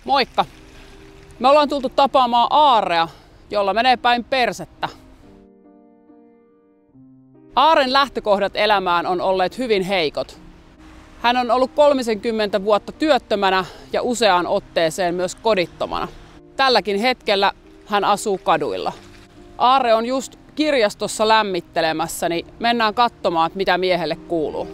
Moikka! Me ollaan tultu tapaamaan Aarrea, jolla menee päin persettä. Aaren lähtökohdat elämään on olleet hyvin heikot. Hän on ollut 30 vuotta työttömänä ja useaan otteeseen myös kodittomana. Tälläkin hetkellä hän asuu kaduilla. Aare on just kirjastossa lämmittelemässä, niin mennään katsomaan, mitä miehelle kuuluu.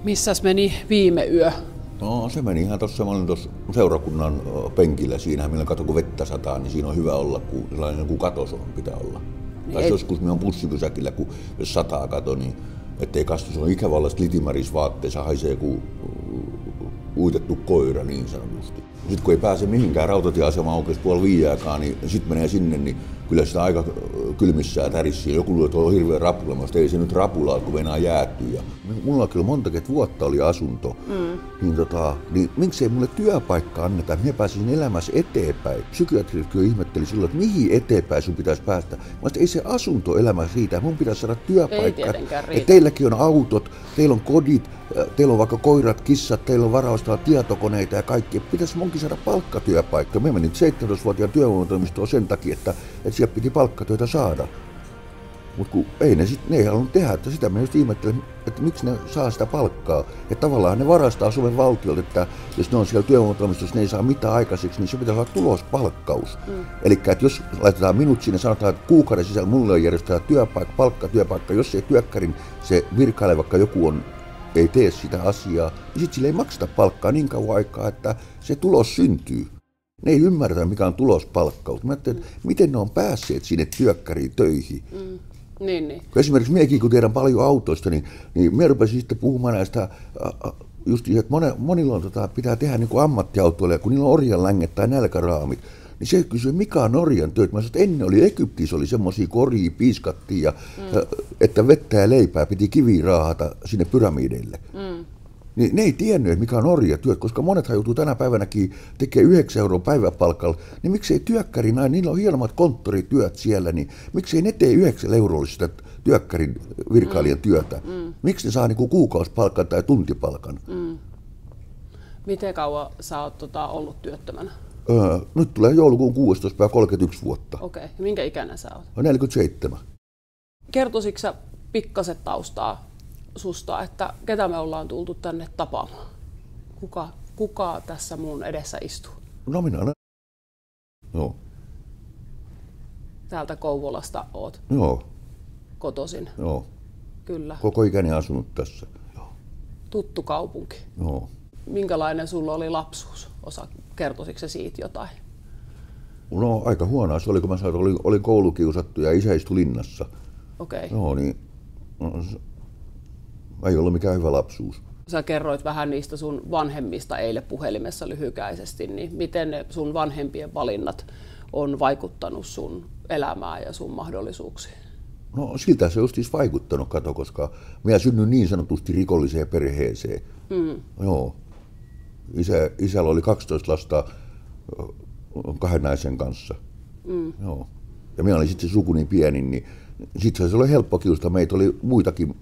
Missäs meni viime yö? No se meni ihan tuossa, mä olin tuossa seurakunnan penkillä siinä, millä kato kun vettä sataa, niin siinä on hyvä olla, kun sellainen kuin katos on, pitää olla. Tai joskus me on bussipysäkillä, kun jos sataa kato, niin ettei kastu, se on ikävä olla litimarisvaatteessa, haisee kuin uitettu koira niin sanotusti. Sitten kun ei pääse mihinkään rautatieasemaan oikeasti puoli viiääkaan, niin sitten menee sinne, niin kyllä sitä aika kylmissään tärissii. Joku luulee, että on hirveän rapulamasta, ei se nyt rapulaa, kun venää jäätyy. Ja mulla kyllä monta vuotta oli asunto, niin miksei mulle työpaikka anneta, että minä pääsisin elämässä eteenpäin. Psykiatrit kyllä ihmetteli silloin, että mihin eteenpäin sun pitäisi päästä. Mä sanoin, ei se asuntoelämä riitä, mun pitäisi saada työpaikka. Että teilläkin on autot, teillä on kodit, teillä on vaikka koirat, kissat, teillä on varaustaa tietokoneita ja kaikki. Pitäisi munkin saada palkkatyöpaikka. Mä menin 17-vuotiaan työvoimatoimistoon sen takia, että siellä piti palkkatyötä saada. Mutta kun ei ne ei halunnut tehdä, että sitä mä just ihmettelen, että miksi ne saa sitä palkkaa. Ja tavallaan ne varastaa Suomen valtiolta, että jos ne on siellä työvoimatoimistossa, ne ei saa mitään aikaiseksi, niin se pitää olla tulospalkkaus. Eli että jos laitetaan minut sinne, sanotaan, että kuukauden sisällä mulle on järjestetään palkkatyöpaikka, jos ei työkkärin se virkailija, vaikka joku ei tee sitä asiaa, niin sitten sille ei makseta palkkaa niin kauan aikaa, että se tulos syntyy. Ne ei ymmärrä, mikä on tulospalkkaus. Mä ajattelin, että miten ne on päässeet sinne työkkäriin töihin. Niin. Esimerkiksi minäkin, kun tiedän paljon autoista, niin minä rupesin sitten puhumaan näistä, just että monilla on, pitää tehdä niin kuin ammattiautoille, kun niillä on orjanlänget tai nälkäraamit. Niin se kysyi, mikä on orjan työt. Mä sanoin, että ennen oli Egyptissä oli semmoisia koria, piiskattiin, ja, että vettä ja leipää piti kiviin raahata sinne pyramideille. Niin ne ei tiennyt, mikä on orjatyöt, koska monethan joutuu tänä päivänäkin tekemään 9 € päiväpalkalla. Niin miksei työkkäri näin, niillä on hienommat konttorityöt siellä, niin miksei ne tee 9 € sitä työkkärin virkailijan työtä? Miksi ne saa niinku kuukausipalkan tai tuntipalkan? Miten kauan sä oot ollut työttömänä? Nyt tulee joulukuun 16. päivä 31 vuotta. Okei. Minkä ikäinen sä oot? 47. Kertoisitko sä pikkaset taustaa susta, että ketä me ollaan tultu tänne tapaamaan? Kuka tässä mun edessä istuu? No minä olen. Joo. Täältä Kouvolasta oot? Joo. Kotoisin? Joo. Kyllä. Koko ikäni asunut tässä. Joo. Tuttu kaupunki? Joo. Minkälainen sulla oli lapsuus? Kertoisitko se siitä jotain? No aika huonoa se oli, kun mä sanoin, että olin koulukiusattu ja isä istui linnassa. Okei. Joo, niin ei ollut mikään hyvä lapsuus. Sä kerroit vähän niistä sun vanhemmista eilen puhelimessa lyhykäisesti, niin miten ne sun vanhempien valinnat on vaikuttanut sun elämään ja sun mahdollisuuksiin? No siltä se on just vaikuttanut, kato, koska minä synnyin niin sanotusti rikolliseen perheeseen. Joo. Isällä oli 12 lasta 2 naisen kanssa. Joo. Ja minä olin sitten se suku niin pieni, niin sitten se oli helppo kiusata. Meitä oli muitakin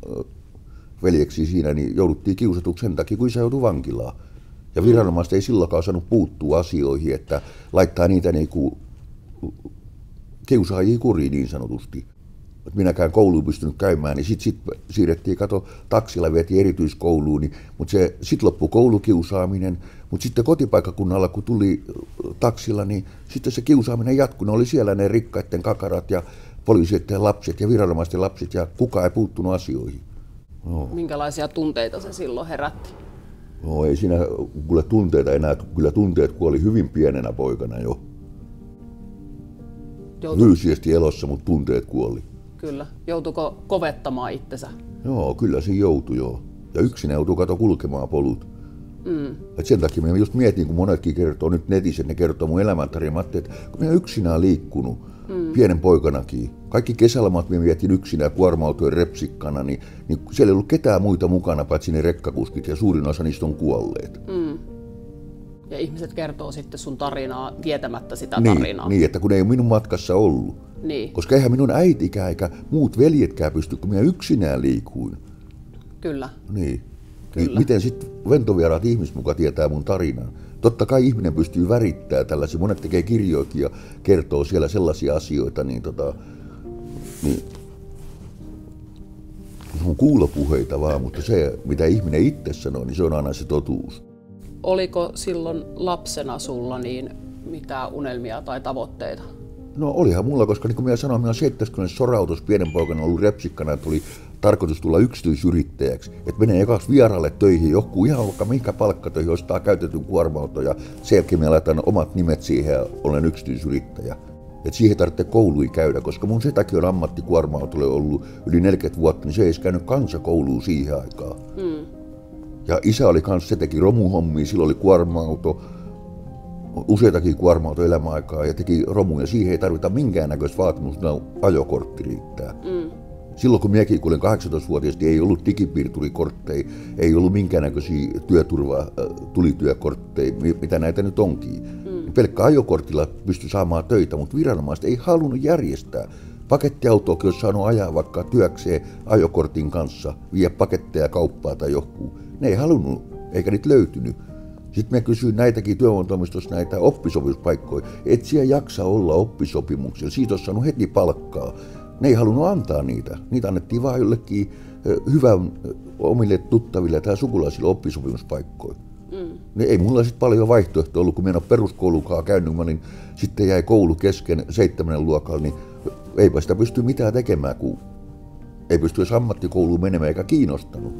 veljeksiä siinä, niin jouduttiin kiusatuksi sen takia, kun isä joutui vankilaan. Ja viranomaiset ei silloinkaan saanut puuttua asioihin, että laittaa niitä niinku kiusaajia kuriin niin sanotusti. Minäkään kouluun pystynyt käymään, niin sitten siirrettiin, taksilla vietiin erityiskouluun, niin, mutta se sitten loppui koulukiusaaminen, mutta sitten kotipaikkakunnalla, kun tuli taksilla, niin sitten se kiusaaminen jatkui. Ne oli siellä ne rikkaiden kakarat ja poliisien lapset ja viranomaisten lapset ja kukaan ei puuttunut asioihin. No. Minkälaisia tunteita se silloin herätti? No ei siinä kuule tunteita enää, kyllä tunteet kuoli hyvin pienenä poikana jo. Fyysisesti elossa, mutta tunteet kuoli. Kyllä. Joutuiko kovettamaan itsensä? Joo, kyllä se joutui joo. Ja yksin joutui kulkemaan polut. Et sen takia minä just mietin, kun monetkin kertoo nyt netissä, ne kertoo mun elämäntarinaa. Mä ajattelin, että kun minä yksinään liikkunut, pienen poikanakin, kaikki kesälomat minä vietin yksinään kuorma-autojen repsikkana, niin siellä ei ollut ketään muita mukana, paitsi ne rekkakuskit, ja suurin osa niistä on kuolleet. Ja ihmiset kertoo sitten sun tarinaa tietämättä sitä tarinaa. Niin, että kun ei ole minun matkassa ollut. Niin. Koska eihän minun äitikään eikä muut veljetkään pysty, kun minä yksinään liikuin. Kyllä. Niin. Miten sitten ventovieraat ihmiset muka tietää mun tarinan? Totta kai ihminen pystyy värittämään tällaisia. Monet tekee kirjoikin ja kertoo siellä sellaisia asioita, niin se on kuulopuheita vaan, mutta se, mitä ihminen itse sanoo, niin se on aina se totuus. Oliko silloin lapsena sulla niin mitään unelmia tai tavoitteita? No olihan mulla, koska niin kuin minä sanoin, minä olen 70 sorautus pienen poikana ollut repsikkana, että oli tarkoitus tulla yksityisyrittäjäksi. Että menee ekaksi vieraille töihin, joku ihan vaikka mihinkä palkkatöihin, ostaa käytetyn kuorma-auto ja sen jälkeen minä laitan omat nimet siihen ja olen yksityisyrittäjä. Että siihen tarvitsee kouluja käydä, koska mun setäkin on ammattikuorma-autolle ollut yli 40 vuotta, niin se ei edes käynyt kansakouluun siihen aikaan. Ja isä oli kanssa, se teki romuhommia, silloin oli kuorma-auto, useitakin kuorma-auto elämäaikaa ja teki romuja. Siihen ei tarvita minkäännäköistä vaatimusta, ajokortti riittää. Silloin kun minäkin, kun olin 18-vuotias, ei ollut digipiirturikortteja, ei ollut minkäännäköisiä tulityökortteja, mitä näitä nyt onkin. Pelkkä ajokortilla pystyi saamaan töitä, mutta viranomaiset ei halunnut järjestää. Pakettiautoakin olisi saanut ajaa vaikka työkseen ajokortin kanssa, vie paketteja kauppaa tai johonkin. Ne ei halunnut, eikä niitä löytynyt. Sitten mä kysyin näitäkin työvoimatoimistossa näitä oppisopimuspaikkoja, et siellä jaksa olla oppisopimuksella, siitä olisi saanut heti palkkaa. Ne ei halunnut antaa niitä. Niitä annettiin vaan jollekin hyvän omille tuttaville tai sukulaisille oppisopimuspaikkoja. Ei mulla sitten paljon vaihtoehtoa ollut, kun minä en ole peruskoulukaan käynyt. Mä olin, sitten jäi koulu kesken 7. luokalla, niin eipä sitä pysty mitään tekemään, kun ei pysty edes ammattikouluun menemään eikä kiinnostanut.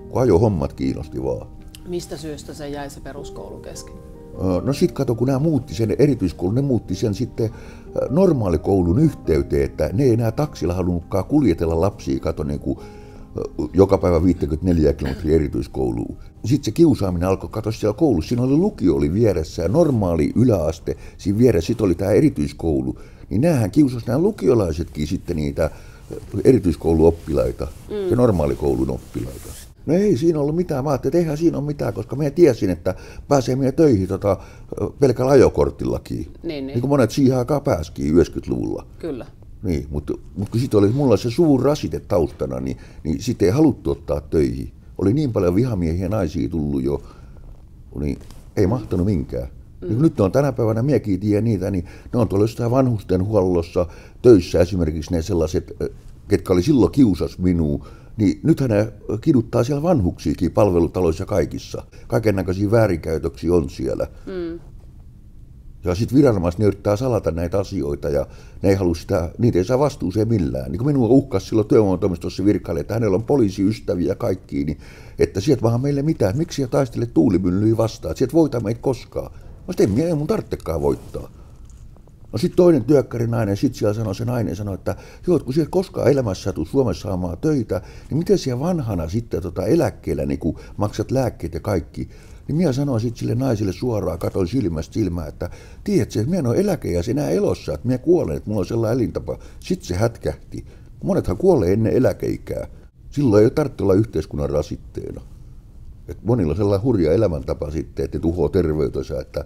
Kun ajohommat kiinnosti vaan. Mistä syystä se jäi se peruskoulu kesken? No sit kato, kun nämä muutti sen erityiskoulun, ne muutti sen sitten normaalikoulun yhteyteen, että ne ei enää taksilla halunnutkaan kuljetella lapsia, kato niin kuin joka päivä 54 kilometriä erityiskouluun. Sitten se kiusaaminen alkoi katsoa siellä koulussa. Siinä oli lukio oli vieressä ja normaali yläaste. Siinä vieressä sitten oli tämä erityiskoulu. Niin näähän kiusasi nämä lukiolaisetkin sitten niitä erityiskouluoppilaita ja normaalikoulun oppilaita. No ei siinä ollut mitään. Mä ajattelin, että eihän siinä ole mitään, koska mä tiesin, että pääsee meidän töihin pelkällä ajokortillakin. Niin kuin monet siihen aikaan pääsikin 90-luvulla. Kyllä. Niin, mutta kun sitten oli mulla se suvun rasite taustana, niin sitten ei haluttu ottaa töihin. Oli niin paljon vihamiehiä ja naisia tullut jo, niin ei mahtanut minkään. Niin nyt on tänä päivänä, miekin tiedän niitä, niin ne on tuolla jostain vanhustenhuollossa töissä esimerkiksi ne sellaiset, ketkä oli silloin kiusas minua, niin nythän ne kiduttaa siellä vanhuksiakin palvelutaloissa kaikissa. Kaikennäköisiä väärinkäytöksiä on siellä. Ja sitten viranomaiset ne yrittää salata näitä asioita ja ne ei halua sitä, niitä ei saa vastuuseen millään. Niin kuin minua uhkasi silloin työvoimatoimistossa virkailija, että hänellä on poliisiystäviä ja kaikkia, niin että sieltä vaan meille mitään, miksi sä taistelet tuulimyllyä vastaan, että sieltä voita meitä koskaan. Mä sanoin, ei mun tarvitsekaan voittaa. No sitten toinen työkkärinainen, sitten siellä sanoi se nainen, että joo, kun sieltä koskaan elämässä saatu Suomessa saamaan töitä, niin miten siellä vanhana sitten eläkkeellä niin kun maksat lääkkeet ja kaikki. Niin minä sanoin sitten sille naiselle suoraan, katsoin silmästä silmään, että tiedätkö, että minä en ole eläkeiässä enää elossa, että minä kuolen, että mulla on sellainen elintapa. Sitten se hätkähti. Monethan kuolee ennen eläkeikää. Silloin ei tarvitse olla yhteiskunnan rasitteena. Et monilla on sellainen hurja elämäntapa sitten, että ne tuhoaa terveytensä, että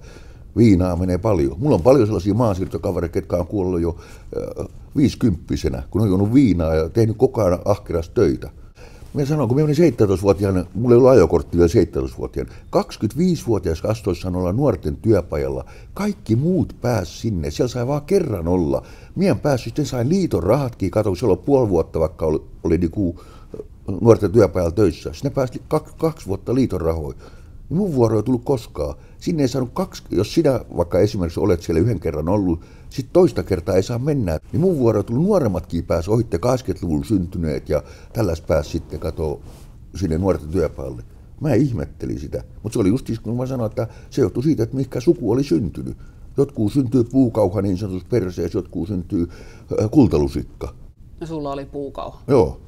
viinaa menee paljon. Mulla on paljon sellaisia maansiirtokavereita, jotka on kuollut jo 50-vuotiaana, kun on juonut viinaa ja tehnyt koko ajan ahkerasti töitä. Minä sanoin, kun minä olin 17-vuotiaana, mulla ei ollut ajokortti vielä 17-vuotiaana. 25-vuotias astoissa olla nuorten työpajalla. Kaikki muut pääsi sinne. Siellä sai vaan kerran olla. Minä en päässyt, sitten sain liiton rahatkin. Katsoin, siellä oli puoli vuotta, vaikka oli niinku nuorten työpajalla töissä. Sinne pääsi 2 vuotta liiton rahoja. Niin mun vuoro ei tullut koskaan. Sinne ei saanut jos sinä vaikka esimerkiksi olet siellä 1 kerran ollut, sitten toista kertaa ei saa mennä. Niin mun vuoro ei tullut, nuoremmatkin pääsi ohitte 80-luvulla syntyneet ja tällaista pääsi sitten katsoa sinne nuorten työpajalle. Mä ihmettelin sitä, mutta se oli just kun mä sanoin, että se johtui siitä, että mihinkä suku oli syntynyt. Jotkut syntyy puukauha niin sanotusti perseessä, jotkut syntyy kultalusikka. Ja sulla oli puukauha? Joo.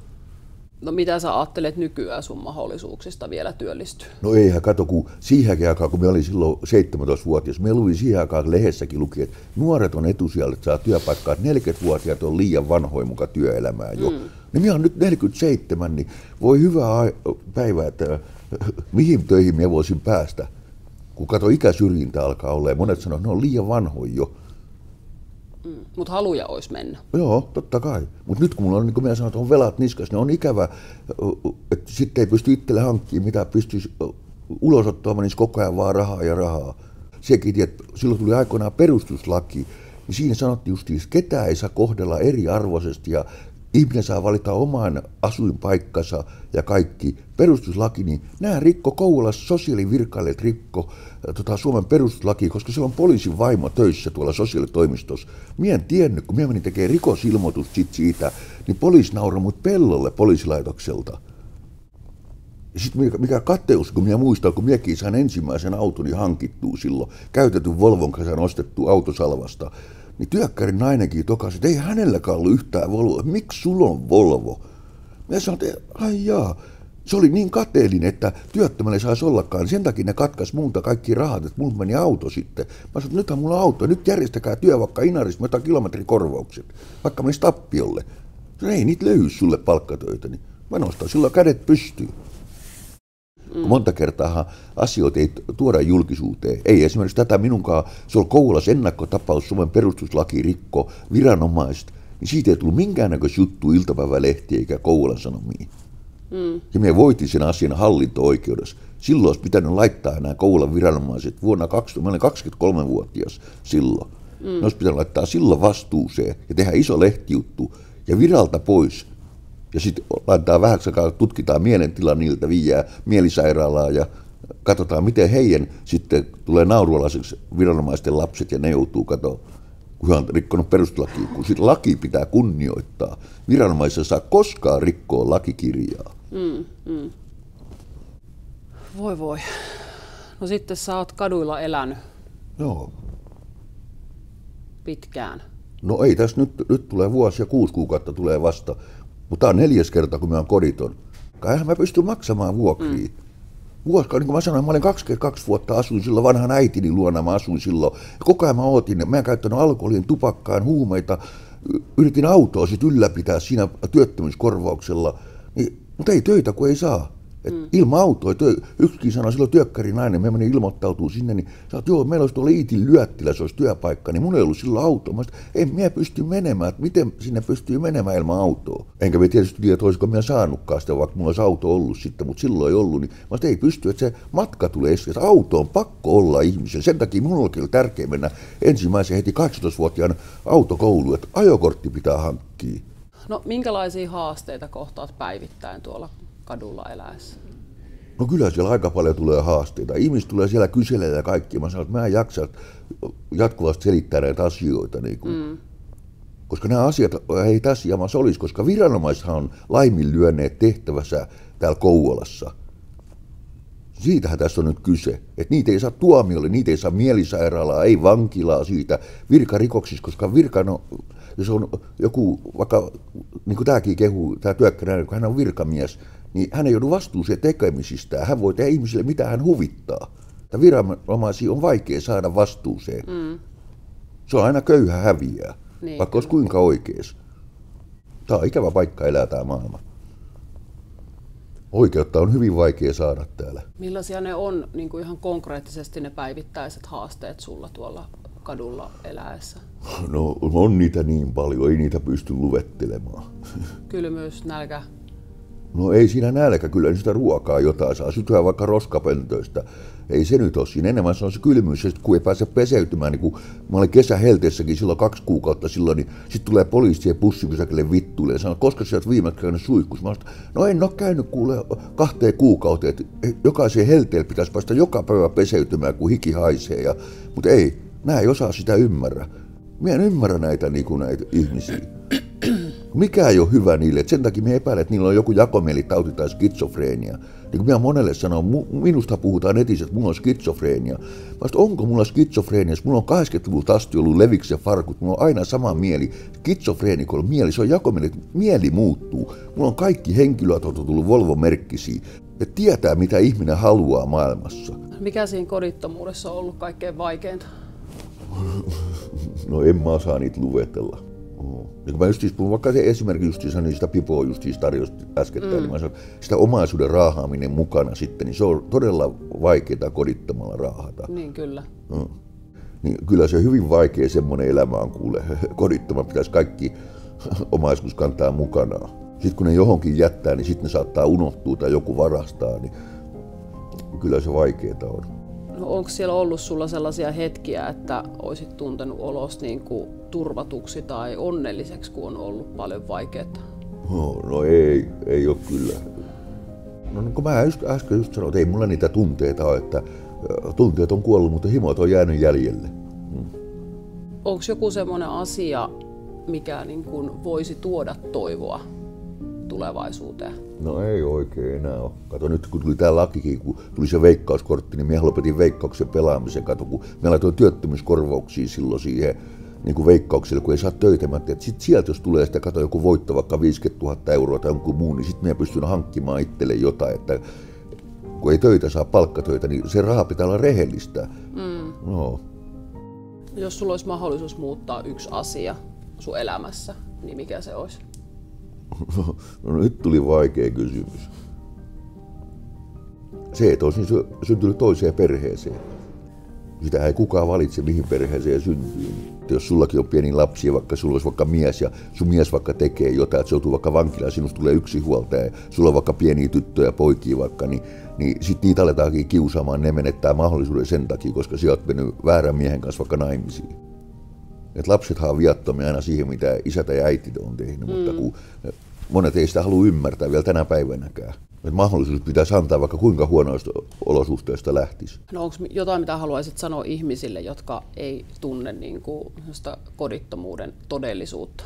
No mitä sä ajattelet nykyään sun mahdollisuuksista vielä työllistyä? No eihän kato, kun siihenkin aikaan, kun me olin silloin 17-vuotias, me luin siihen aikaan, lehdessäkin luki, että nuoret on etusijalle, että saa työpaikkaa, että 40-vuotiaat on liian vanhoja mukaan työelämään jo. Niin minä olen nyt 47, niin voi hyvää päivää, että mihin töihin minä voisin päästä. Kun kato, ikäsyrjintä alkaa olla ja monet sanoo, että ne on liian vanhoja jo. Mutta haluja olisi mennä. Joo, totta kai. Mutta nyt kun mulla on, niin kuin minä sanoin, että on velat niskas, ne on ikävä, että sitten ei pysty itselle hankkimaan, mitä pystyisi ulosottoon, menisi koko ajan vaan rahaa ja rahaa. Sekin, että silloin tuli aikoinaan perustuslaki, niin siinä sanottiin justiin, että ketään ei saa kohdella eriarvoisesti ja ihminen saa valita oman asuinpaikkansa ja kaikki. Perustuslaki, niin nämä rikko Kouvolassa, sosiaalivirkailijat rikko Suomen perustuslaki, koska siellä on poliisin vaimo töissä tuolla sosiaalitoimistossa. Mie en tiennyt, kun mie menin tekemään rikosilmoitusta siitä, niin poliisi nauroi mut pellolle poliisilaitokselta. Sitten mikä kateus, kun minä muistan, kun minäkin sain ensimmäisen autoni hankittua silloin, käytetyn Volvon kanssa ostettua autosalvasta, niin työkkärin nainenkin tokasi, että ei hänelläkään ollut yhtään Volvoa. Miksi sulla on Volvo? Mä sanoin, että ai jaa. Se oli niin kateellinen, että työttömällä ei saisi ollakaan. Sen takia ne katkaisi multa kaikki rahat, että multa meni auto sitten. Mä sanoin, että nythän mulla on auto. Nyt järjestäkää työ vaikka Inarissa, mä otan kilometrikorvaukset. Vaikka menisi tappiolle. Ei niitä löydy sulle palkkatöitä. Niin mä nostan silloin kädet pystyyn. Monta kertaa asioita ei tuoda julkisuuteen. Ei esimerkiksi tätä minunkaan, se oli Kouvolassa ennakkotapaus, Suomen perustuslaki rikko viranomaiset, niin siitä ei tullut minkäännäköistä juttua iltapäivälehtiä eikä Kouvolan Sanomiin. Ja minä voitin sen asian hallinto-oikeudessa. Silloin olisi pitänyt laittaa nämä Kouvolan viranomaiset vuonna 2000, mä olin 23-vuotias silloin. Ne olisi pitänyt laittaa silloin vastuuseen ja tehdä iso lehtijuttu ja viralta pois. Ja sitten laitetaan vähäksi aikaa, tutkitaan mielentila niiltä, viiää mielisairaalaa ja katsotaan, miten heidän sitten tulee naurualaiseksi viranomaisten lapset ja ne joutuu katoa, kun he on rikkonut perustuslakia, kun sitten laki pitää kunnioittaa. Viranomaisessa saa koskaan rikkoa lakikirjaa. Voi. No sitten sä oot kaduilla elänyt. Joo. Pitkään. No ei tässä nyt tulee vuosi ja 6 kuukautta tulee vasta. Mutta tämä on 4. kerta, kun mä oon koditon. Eihän mä pysty maksamaan vuokria. Niin kuin mä sanoin, mä olin 22 vuotta asuin silloin vanhan äitini luona, mä asuin silloin. Ja koko ajan mä ootin, mä en käyttänyt alkoholin, tupakkaan, huumeita. Yritin autoa sit ylläpitää siinä työttömyyskorvauksella. Mutta ei töitä, kun ei saa. Ilman autoa. Yksikin sanoi silloin työkkärin nainen, me menin ilmoittautumaan sinne, niin sanoin, että joo, meillä olisi tuolla Iitin Lyöttilä, se olisi työpaikka, niin mun ei ollut silloin autoa. Mä sanoin, en minä pysty menemään, että miten sinne pystyy menemään ilman autoa. Enkä me tietysti tiedä, että olisiko minä saanutkaan sitä, vaikka mulla olisi auto ollut sitten, mutta silloin ei ollut. Niin mä sanoin, että ei pysty, että se matka tulee esille, että auto on pakko olla ihmisellä. Sen takia minulla oli tärkeää mennä ensimmäisen heti 18-vuotiaan autokouluun, että ajokortti pitää hankkia. No minkälaisia haasteita kohtaat päivittäin tuolla kadulla eläessä? No kyllä siellä aika paljon tulee haasteita. Ihmiset tulee siellä kyselemään ja kaikki. Mä sanon, että mä en jaksa jatkuvasti selittää näitä asioita. Niin kuin. Koska nämä asiat ei tässä jamassa olisi, koska viranomaisethan on laiminlyöneet tehtävänsä täällä Kouvolassa. Siitähän tässä on nyt kyse. Että niitä ei saa tuomiolle, niitä ei saa mielisairaalaa, ei vankilaa siitä virkarikoksista, virka virkano, jos on joku, vaikka niin kuin tämäkin kehuu, tämä työkkäinen, kun hän on virkamies, niin hän ei joudu vastuuseen tekemisistään. Hän voi tehdä ihmisille, mitä hän huvittaa. Tämä viranomaisia on vaikea saada vastuuseen. Se on aina köyhä häviää, niin, vaikka olisi kuinka oikeassa. Tämä on ikävä paikka elää tämä maailma. Oikeutta on hyvin vaikea saada täällä. Millaisia ne on niin kuin ihan konkreettisesti ne päivittäiset haasteet sulla tuolla kadulla eläessä? No on niitä niin paljon, ei niitä pysty luettelemaan. Kylmyys, nälkä? No ei siinä nälkä, kyllä sitä ruokaa jotain saa. Sytyä vaikka roskapöntöistä. Ei se nyt ole siinä. Enemmän se on se kylmyys, ja kun ei pääse peseytymään. Niin kun mä olin kesähelteessäkin silloin 2 kuukautta silloin, niin sitten tulee poliisi ja bussipysäkille vittuille ja sanoo, koska sä oot viimeksi käynyt suihkussa. Mä sanoin, no en ole käynyt kuule 2 kuukauteen. Jokaisen helteelle pitäisi päästä joka päivä peseytymään, kun hiki haisee. Mutta ei, nämä ei osaa sitä ymmärrä. Mä en ymmärrä näitä ihmisiä. Mikä ei ole hyvä niille, et sen takia me epäilen, että niillä on joku jakomielitauti tai skitsofreenia. Niin kuin minä monelle sanon, minusta puhutaan netissä, että mulla on skitsofreenia. Onko mulla skitsofreenia? Mulla on 80-luvulta asti ollut leviksen farkut, mulla on aina sama mieli. Skitsofreenikolla mieli, se on jakomieli, että mieli muuttuu. Mulla on kaikki henkilöautot tullut Volvo-merkkisiä. Ja tietää, mitä ihminen haluaa maailmassa. Mikä siinä kodittomuudessa on ollut kaikkein vaikeinta? No en mä osaa niitä luetella. Ja kun mä puhun vaikka se esimerkiksi niin sitä Pipoa tarjosi äskettäin, niin mä sanon, sitä omaisuuden raahaaminen mukana sitten, niin se on todella vaikeaa kodittomalla raahata. Niin kyllä. Niin kyllä se hyvin vaikea semmoinen elämä on kuule. Kodittoman pitäisi kaikki omaisuus kantaa mukanaan. Sitten kun ne johonkin jättää, niin sitten ne saattaa unohtua tai joku varastaa, niin kyllä se vaikeaa on. No, onko siellä ollut sulla sellaisia hetkiä, että olisit tuntenut olos niin kuin turvatuksi tai onnelliseksi, kun on ollut paljon vaikeaa? No ei ole kyllä. No kun mä äsken just sanoin, että ei mulla niitä tunteita ole, että tunteet on kuollut, mutta himot on jäänyt jäljelle. Onko joku semmoinen asia, mikä niin kuin voisi tuoda toivoa tulevaisuuteen? No ei oikein enää ole. Kato nyt kun tuli tää lakikin, kun tuli se veikkauskortti, niin minä lopetin veikkauksen pelaamisen. Kato, kun minä laitoin työttömyyskorvauksia silloin siihen niin kuin veikkauksille, kun ei saa töitä. Mä ajattelin, että sit sieltä jos tulee sitä, kato joku voitto vaikka 50 000 euroa tai jonkun muun, niin sitten minä pystyn hankkimaan itselle jotain, että kun ei töitä saa, palkkatöitä, niin se raha pitää olla rehellistä. No. Jos sulla olisi mahdollisuus muuttaa yksi asia sun elämässä, niin mikä se olisi? No nyt tuli vaikea kysymys. Se, että olisin syntynyt toiseen perheeseen. Sitä ei kukaan valitse, mihin perheeseen syntyy. Jos sullakin on pieni lapsi, vaikka sulla olisi vaikka mies ja sun mies vaikka tekee jotain, että se joutuu vaikka vankilaan, sinusta tulee yksinhuoltaja ja sulla on vaikka pieniä tyttöjä ja poikia vaikka, niin sitten niitä aletaankin kiusaamaan, ne menettää mahdollisuuden sen takia, koska sä oot mennyt väärän miehen kanssa vaikka naimisiin. Et lapsethan on viattomia aina siihen, mitä isä tai äiti on tehnyt, mutta kun monet ei sitä halua ymmärtää vielä tänä päivänäkään. Et mahdollisuus pitäisi antaa vaikka kuinka huonoista olosuhteista lähtisi. No onko jotain, mitä haluaisit sanoa ihmisille, jotka ei tunne niin kuin kodittomuuden todellisuutta?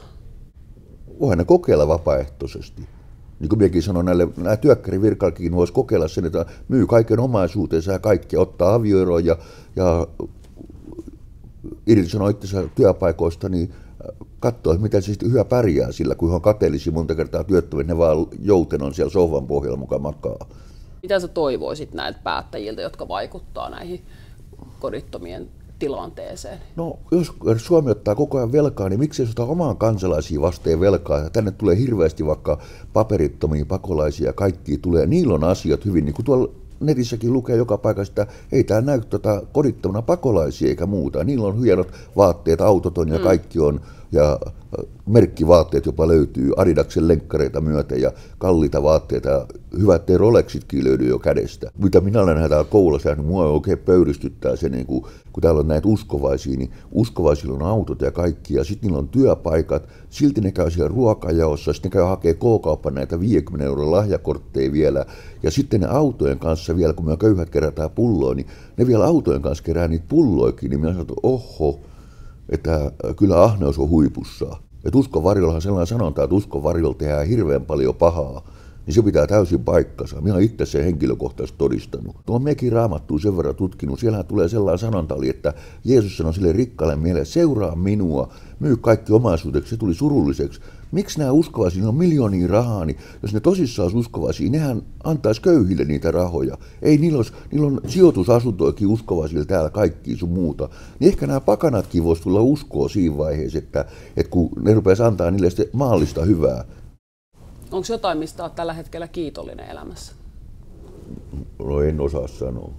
Voihan ne kokeilla vapaaehtoisesti. Niin kuin minäkin sanoin, nämä työkkärivirkallekin voisi kokeilla sen, että myy kaiken omaisuutensa ja kaikki, ottaa avioeroon ja irtisanoo itsensä työpaikoista, niin katsoa, miten se sitten hyvä pärjää sillä, kun on kateellisia monta kertaa työttömät, ne vaan jouten siellä sohvan pohjalla mukaan makaa. Mitä sä toivoisit näiltä päättäjiltä, jotka vaikuttaa näihin kodittomien tilanteeseen? No, jos Suomi ottaa koko ajan velkaa, niin miksi ei ota omaan kansalaisiin vasteen velkaa? Tänne tulee hirveästi vaikka paperittomia pakolaisia ja kaikki tulee. Niillä on asiat hyvin, niin kuin tuolla netissäkin lukee joka paikassa, että ei täällä näy kodittomana pakolaisia eikä muuta. Niillä on hienot vaatteet, autot on ja kaikki on. Ja merkkivaatteet jopa löytyy Adidaksen lenkkareita myöten ja kalliita vaatteita. Hyvät ettei Rolexitkin löydy jo kädestä. Mitä minä olen täällä koulussa, niin mua oikein pöyristyttää se, niin kun täällä on näitä uskovaisia, niin uskovaisilla on autot ja kaikki, ja sitten niillä on työpaikat, silti ne käy siellä ruokajaossa, sitten ne käy hakee K-kaupan näitä 50 € lahjakortteja vielä, ja sitten ne autojen kanssa vielä, kun me köyhät kerätään pulloa, niin ne vielä autojen kanssa kerää niitä pulloikin, niin minä sanon, että oho, että kyllä ahneus on huipussa. Että uskon varjollahan sellainen sanonta, että uskon varjolla tehdään hirveän paljon pahaa, niin se pitää täysin paikkansa. Minä olen itse sen henkilökohtaisesti todistanut. Tuo mekin Raamattua sen verran tutkinut. Siellähän tulee sellainen sanonta, että Jeesus sanoi sille rikkaalle miehelle, seuraa minua, myy kaikki omaisuudeksi, se tuli surulliseksi. Miksi nämä uskovaisia, niillä on miljoonia rahaa, niin jos ne tosissaan olisi uskovaisia, nehän antaisi köyhille niitä rahoja. Ei, niillä on sijoitusasuntoikin uskovaisille täällä kaikki sun muuta. Niin ehkä nämä pakanatkin voisi tulla uskoa siinä vaiheessa, että kun ne rupeaisi antaa niille maallista hyvää. Onko jotain, mistä olet tällä hetkellä kiitollinen elämässä? No en osaa sanoa.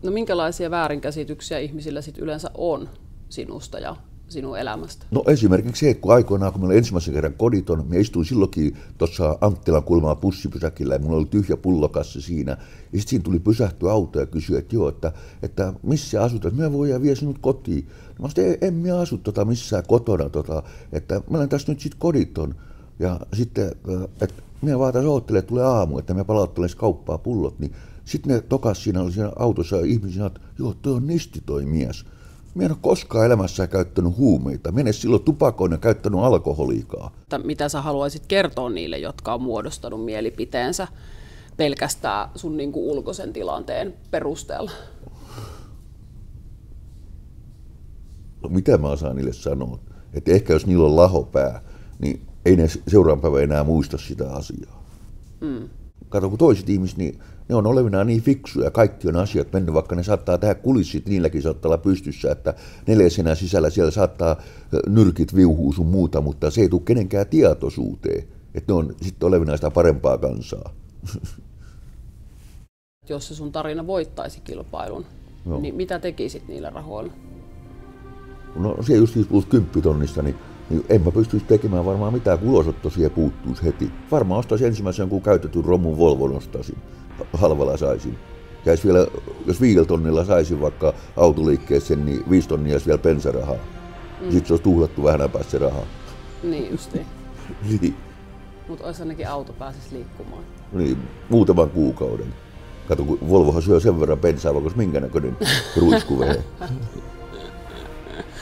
No minkälaisia väärinkäsityksiä ihmisillä sit yleensä on sinusta ja sinun elämästä? No esimerkiksi se, että kun aikoinaan, kun meillä oli ensimmäisen kerran koditon, me istuin silloinkin tuossa Anttilan kulmalla bussipysäkillä ja minulla oli tyhjä pullokassa siinä. Ja sitten siinä tuli pysähtyä auto ja kysyi, että joo, että missä asut, että minä voin viedä sinut kotiin. Mä sanoin, että en minä asu missään kotona, että mä olen tässä nyt sitten koditon. Ja sitten, että minä vaan tässä odottelen, että tulee aamu, että minä palauttelen kauppaa pullot, niin sitten ne tokas siinä oli siinä autossa ja ihmisiä, että joo, toi on nisti toi mies. Minä en ole koskaan elämässään käyttänyt huumeita. Minä en silloin tupakoin ja käyttänyt alkoholiikaa. Mitä sä haluaisit kertoa niille, jotka on muodostanut mielipiteensä pelkästään sun niin kuin ulkoisen tilanteen perusteella? No, mitä mä osaan niille sanoa? Että ehkä jos niillä on lahopää, niin ei ne seuraavan päivän enää muista sitä asiaa. Kato, kun toiset ihmiset, niin ne on olevinaan niin fiksuja, kaikki on asiat mennyt, vaikka ne saattaa tehdä kulissit, niilläkin saattaa olla pystyssä, että 4 seinän sisällä siellä saattaa nyrkit viuhuu sun muuta, mutta se ei tule kenenkään tietoisuuteen, että ne on sitten olevinaan sitä parempaa kansaa. Jos se sun tarina voittaisi kilpailun, niin mitä tekisit niillä rahoilla? No se just plus 10 tonnista, niin en mä pystyisi tekemään varmaan mitään, kun ulosotto siihen puuttuisi heti. Varmaan ostaisin ensimmäisen jonkun käytetyn romun Volvon ostaisin, halvalla saisin. Ja vielä, jos 5 tonnilla saisin vaikka autoliikkeeseen, niin 5 tonnia olisi vielä bensarahaa. Sitten se olisi tuhlattu vähän päästä se rahaa. Niin justiin. Niin. Mutta olisi ainakin auto pääsisi liikkumaan. Niin, muutaman kuukauden. Kato, kun Volvohan syö sen verran bensaa, vaikka olisi minkä näköinen ruiskuvehe.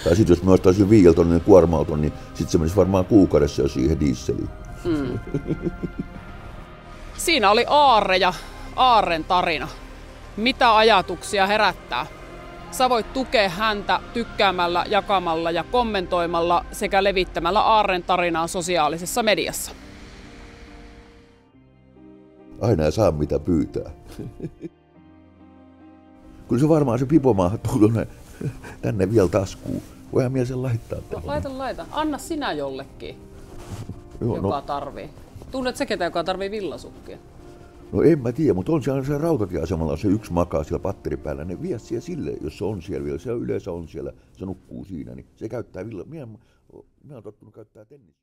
Tai sitten jos me ostaisin 5 tonnin kuorma-auton, niin sitten se menisi varmaan kuukaudessa jo siihen dieseliin. Siinä oli Aarre ja Aarren tarina. Mitä ajatuksia herättää? Sä voit tukea häntä tykkäämällä, jakamalla ja kommentoimalla sekä levittämällä Aarren tarinaa sosiaalisessa mediassa. Aina ei saa mitä pyytää. Kyllä se varmaan se pipo mahtuu tänne vielä taskuun. Voihan minä sen laittaa tähän. No, laita. Anna sinä jollekin, joka tarvii. Tunnet sä ketä, joka tarvii villasukkia? No en mä tiedä, mutta on siellä se rautatieasemalla se yksi makaa siellä patteri päällä. Ne vie siellä sille, jos se on siellä vielä. Se yleensä on siellä, se nukkuu siinä, niin se käyttää villa. Minä olen tottunut käyttää tennis.